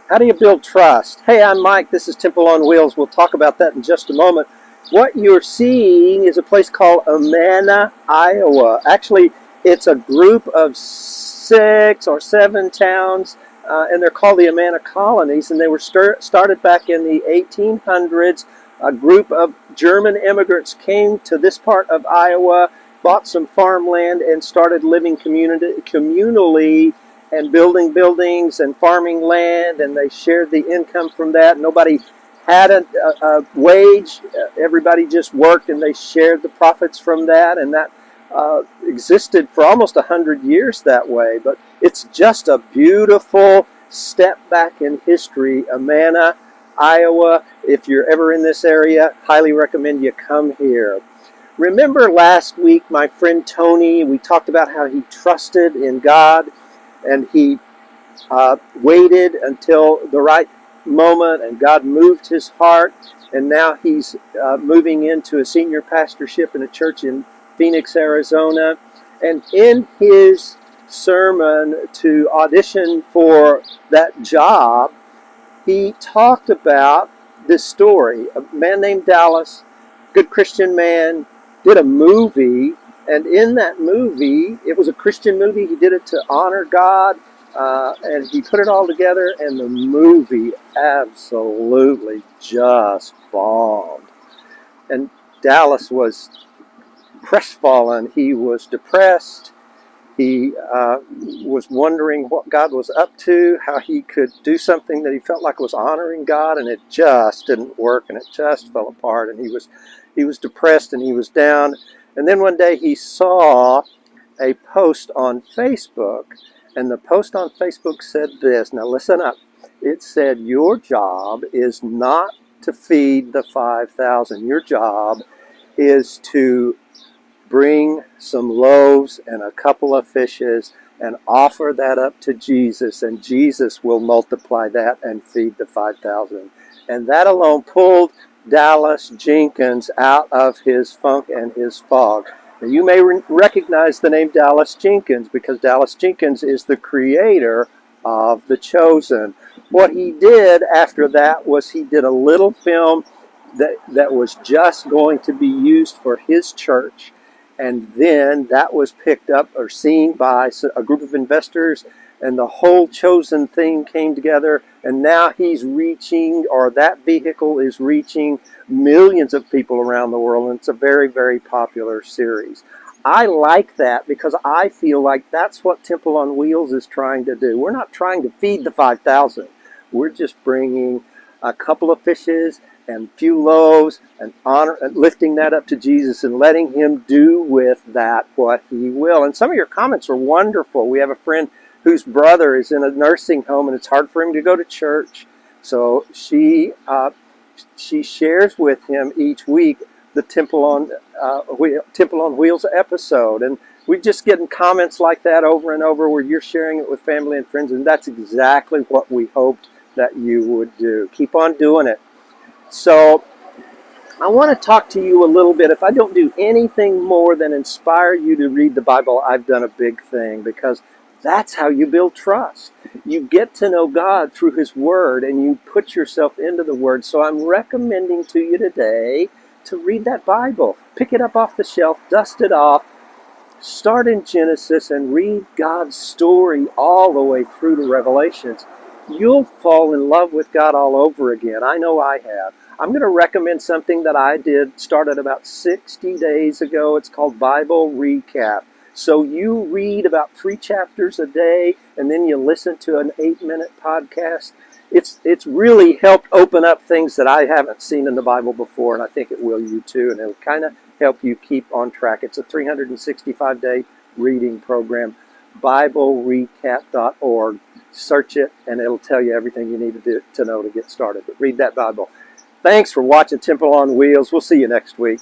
How do you build trust? Hey, I'm Mike. This is Temple on Wheels. We'll talk about that in just a moment. What you're seeing is a place called Amana, Iowa. Actually, it's a group of 6 or 7 towns, and they're called the Amana Colonies, and they were started back in the 1800s. A group of German immigrants came to this part of Iowa, bought some farmland, and started living communally and building buildings and farming land, and they shared the income from that. Nobody had a wage. Everybody just worked, and they shared the profits from that, and that existed for almost 100 years that way. But it's just a beautiful step back in history. Amana, Iowa. If you're ever in this area, highly recommend you come here. Remember last week, my friend Tony, we talked about how he trusted in God, and he waited until the right moment, and God moved his heart, and now he's moving into a senior pastorship in a church in Phoenix, Arizona. And in his sermon to audition for that job, he talked about this story. A man named Dallas, good Christian man, did a movie, and in that movie, it was a Christian movie. He did it to honor God, and he put it all together, and the movie absolutely just bombed. And Dallas was crestfallen. He was depressed. He was wondering what God was up to, how he could do something that he felt like was honoring God, and it just didn't work, and it just fell apart, and he was depressed, and he was down. And then one day he saw a post on Facebook, and the post on Facebook said this. Now listen up. It said, your job is not to feed the 5,000. Your job is to bring some loaves and a couple of fishes and offer that up to Jesus, and Jesus will multiply that and feed the 5,000. And that alone pulled Dallas Jenkins out of his funk and his fog. Now, you may recognize the name Dallas Jenkins because Dallas Jenkins is the creator of The Chosen. What he did after that was he did a little film that was just going to be used for his church. And then that was picked up or seen by a group of investors, and the whole Chosen thing came together, and now he's reaching, or that vehicle is reaching, millions of people around the world, and it's a very, very popular series. I like that because I feel like that's what Temple on Wheels is trying to do. We're not trying to feed the 5,000. We're just bringing a couple of fishes and few loaves, and lifting that up to Jesus and letting him do with that what he will. And some of your comments are wonderful. We have a friend whose brother is in a nursing home, and it's hard for him to go to church. So she shares with him each week the Temple on Wheels episode. And we're just getting comments like that over and over where you're sharing it with family and friends, and that's exactly what we hoped that you would do. Keep on doing it. So I want to talk to you a little bit. If I don't do anything more than inspire you to read the Bible, I've done a big thing, because that's how you build trust. You get to know God through his word, and you put yourself into the word. So I'm recommending to you today to read that Bible. Pick it up off the shelf, dust it off, start in Genesis and read God's story all the way through to Revelations. You'll fall in love with God all over again. I know I have. I'm going to recommend something that I started about 60 days ago. It's called Bible Recap. So you read about 3 chapters a day, and then you listen to an 8-minute podcast. It's really helped open up things that I haven't seen in the Bible before, and I think it will you too, and it'll kind of help you keep on track. It's a 365-day reading program, BibleRecap.org. Search it, and it'll tell you everything you need to know to get started. But read that Bible. Thanks for watching Temple on Wheels. We'll see you next week.